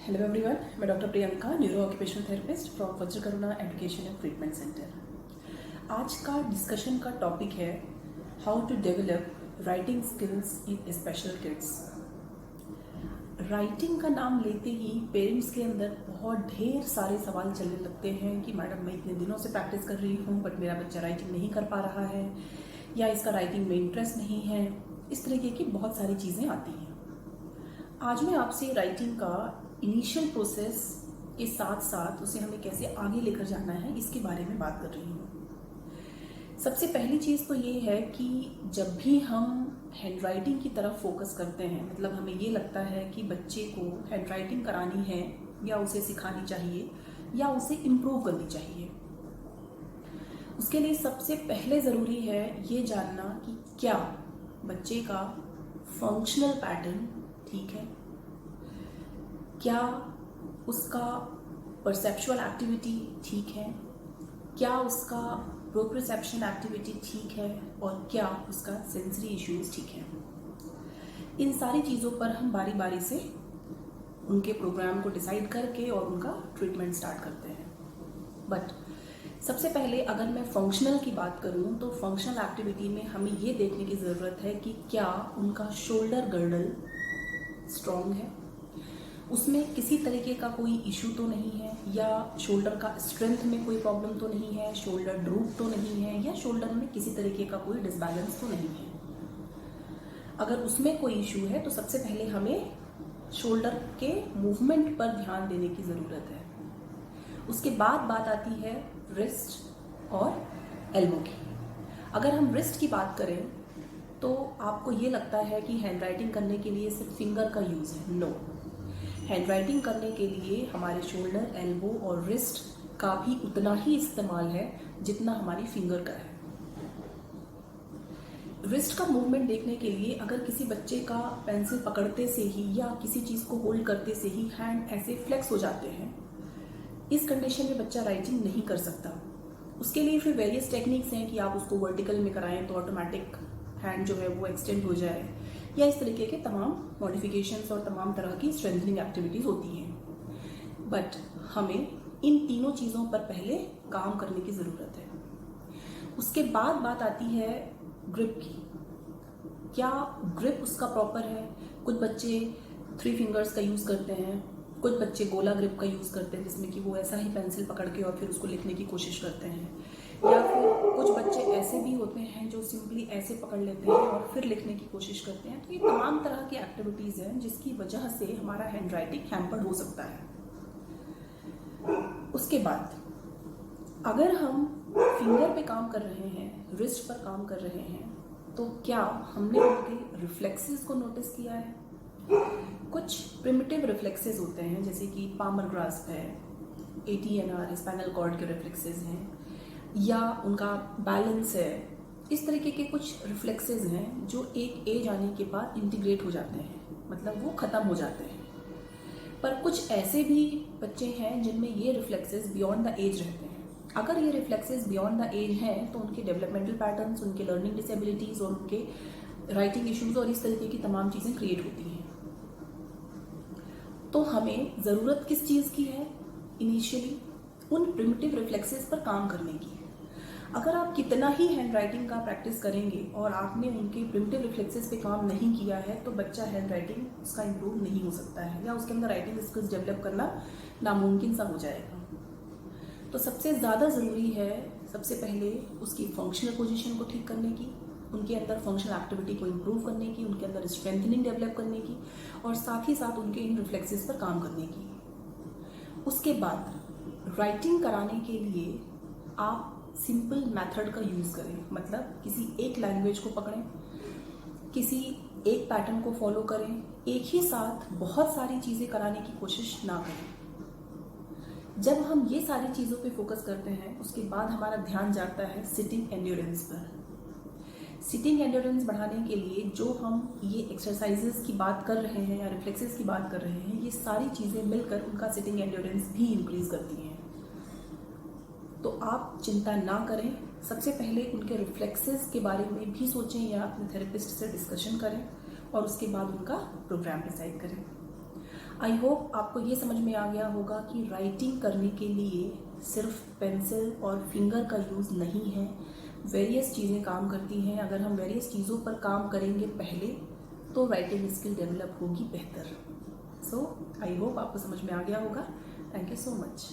Hello everyone, मैं doctor Priyanka, neuro occupational therapist from Vajrakaruna education and treatment centre. आज का discussion का टॉपिक है how to develop writing skills in special kids. Writing का नाम लेते ही पेरेंट्स के अंदर बहुत ढेर सारे सवाल चलने लगते हैं कि मैडम, मैं इतने दिनों से प्रैक्टिस कर रही हूँ बट मेरा बच्चा राइटिंग नहीं कर पा रहा है, या इसका राइटिंग में इंटरेस्ट नहीं है। इस तरीके की बहुत सारी चीज़ें आती हैं। आज मैं आपसे राइटिंग का इनिशियल प्रोसेस के साथ साथ उसे हमें कैसे आगे लेकर जाना है इसके बारे में बात कर रही हूँ। सबसे पहली चीज़ तो ये है कि जब भी हम हैंडराइटिंग की तरफ फोकस करते हैं, मतलब हमें ये लगता है कि बच्चे को हैंडराइटिंग करानी है या उसे सिखानी चाहिए या उसे इम्प्रूव करनी चाहिए, उसके लिए सबसे पहले ज़रूरी है ये जानना कि क्या बच्चे का फंक्शनल पैटर्न ठीक है, क्या उसका परसेप्चुअल एक्टिविटी ठीक है, क्या उसका प्रोप्रिसेप्शन एक्टिविटी ठीक है, और क्या उसका सेंसरी इश्यूज ठीक है। इन सारी चीज़ों पर हम बारी बारी से उनके प्रोग्राम को डिसाइड करके और उनका ट्रीटमेंट स्टार्ट करते हैं। बट सबसे पहले अगर मैं फंक्शनल की बात करूं तो फंक्शनल एक्टिविटी में हमें ये देखने की ज़रूरत है कि क्या उनका शोल्डर गर्डल स्ट्रॉन्ग है, उसमें किसी तरीके का कोई इशू तो नहीं है, या शोल्डर का स्ट्रेंथ में कोई प्रॉब्लम तो नहीं है, शोल्डर ड्रूप तो नहीं है, या शोल्डर में किसी तरीके का कोई डिसबैलेंस तो नहीं है। अगर उसमें कोई इशू है तो सबसे पहले हमें शोल्डर के मूवमेंट पर ध्यान देने की ज़रूरत है। उसके बाद बात आती है रिस्ट और एल्बो की। अगर हम रिस्ट की बात करें तो आपको ये लगता है कि हैंडराइटिंग करने के लिए सिर्फ फिंगर का यूज़ है। नो, हैंडराइटिंग करने के लिए हमारे शोल्डर, एल्बो और रिस्ट का भी उतना ही इस्तेमाल है जितना हमारी फिंगर का है। रिस्ट का मूवमेंट देखने के लिए अगर किसी बच्चे का पेंसिल पकड़ते से ही या किसी चीज़ को होल्ड करते से ही हैंड ऐसे फ्लेक्स हो जाते हैं, इस कंडीशन में बच्चा राइटिंग नहीं कर सकता। उसके लिए फिर वेरियस टेक्निक्स हैं कि आप उसको वर्टिकल में कराएं तो ऑटोमेटिक हैंड जो है वो एक्सटेंड हो जाए, या इस तरीके के तमाम मॉडिफिकेशंस और तमाम तरह की स्ट्रेंथनिंग एक्टिविटीज़ होती हैं। बट हमें इन तीनों चीज़ों पर पहले काम करने की ज़रूरत है। उसके बाद बात आती है ग्रिप की। क्या ग्रिप उसका प्रॉपर है? कुछ बच्चे 3 फिंगर्स का यूज़ करते हैं, कुछ बच्चे गोला ग्रिप का यूज़ करते हैं जिसमें कि वो ऐसा ही पेंसिल पकड़ के और फिर उसको लिखने की कोशिश करते हैं, या फिर कुछ बच्चे ऐसे भी होते हैं जो सिंपली ऐसे पकड़ लेते हैं और फिर लिखने की कोशिश करते हैं। तो ये तमाम तरह की एक्टिविटीज़ हैं जिसकी वजह से हमारा हैंडराइटिंग हैम्पर्ड हो सकता है। उसके बाद अगर हम फिंगर पे काम कर रहे हैं, रिस्ट पर काम कर रहे हैं, तो क्या हमने उनके रिफ्लेक्सेस को नोटिस किया है? कुछ प्रिमिटिव रिफ्लेक्सेस होते हैं जैसे कि पामर ग्रास्प है, ATNR स्पाइनल कॉर्ड के रिफ्लेक्सेस हैं, या उनका बैलेंस है। इस तरीके के कुछ रिफ्लेक्सेस हैं जो एक एज आने के बाद इंटीग्रेट हो जाते हैं, मतलब वो ख़त्म हो जाते हैं। पर कुछ ऐसे भी बच्चे हैं जिनमें ये रिफ्लेक्सेस बियॉन्ड द एज रहते हैं। अगर ये रिफ्लेक्सेस बियॉन्ड द एज हैं तो उनके डेवलपमेंटल पैटर्न्स, उनके लर्निंग डिसेबिलिटीज़ और उनके राइटिंग इश्यूज और इस तरीके की तमाम चीज़ें क्रिएट होती हैं। तो हमें ज़रूरत किस चीज़ की है? इनिशियली उन प्रिमिटिव रिफ्लेक्सेस पर काम करने की। अगर आप कितना ही हैंडराइटिंग का प्रैक्टिस करेंगे और आपने उनके प्रिमिटिव रिफ्लेक्सेस पे काम नहीं किया है तो बच्चा हैंडराइटिंग उसका इम्प्रूव नहीं हो सकता है, या उसके अंदर राइटिंग स्किल्स डेवलप करना नामुमकिन सा हो जाएगा। तो सबसे ज़्यादा ज़रूरी है सबसे पहले उसकी फंक्शनल पोजीशन को ठीक करने की, उनके अंदर फंक्शनल एक्टिविटी को इम्प्रूव करने की, उनके अंदर स्ट्रेंथनिंग डेवलप करने की, और साथ ही साथ उनके इन रिफ्लेक्सेस पर काम करने की। उसके बाद राइटिंग कराने के लिए आप सिंपल मेथड का यूज़ करें, मतलब किसी एक लैंग्वेज को पकड़ें, किसी एक पैटर्न को फॉलो करें, एक ही साथ बहुत सारी चीज़ें कराने की कोशिश ना करें। जब हम ये सारी चीज़ों पे फोकस करते हैं उसके बाद हमारा ध्यान जाता है सिटिंग एंड्योरेंस पर। सिटिंग एंड्योरेंस बढ़ाने के लिए जो हम ये एक्सरसाइजेस की बात कर रहे हैं या रिफ्लेक्सेस की बात कर रहे हैं, ये सारी चीज़ें मिलकर उनका सिटिंग एंड्योरेंस भी इंक्रीज़ करती हैं। तो आप चिंता ना करें, सबसे पहले उनके रिफ्लेक्सेस के बारे में भी सोचें या अपने थेरेपिस्ट से डिस्कशन करें और उसके बाद उनका प्रोग्राम डिसाइड करें। आई होप आपको ये समझ में आ गया होगा कि राइटिंग करने के लिए सिर्फ पेंसिल और फिंगर का यूज़ नहीं है, वेरियस चीज़ें काम करती हैं। अगर हम वेरियस चीज़ों पर काम करेंगे पहले तो राइटिंग स्किल डेवलप होगी बेहतर। सो आई होप आपको समझ में आ गया होगा। Thank you so much.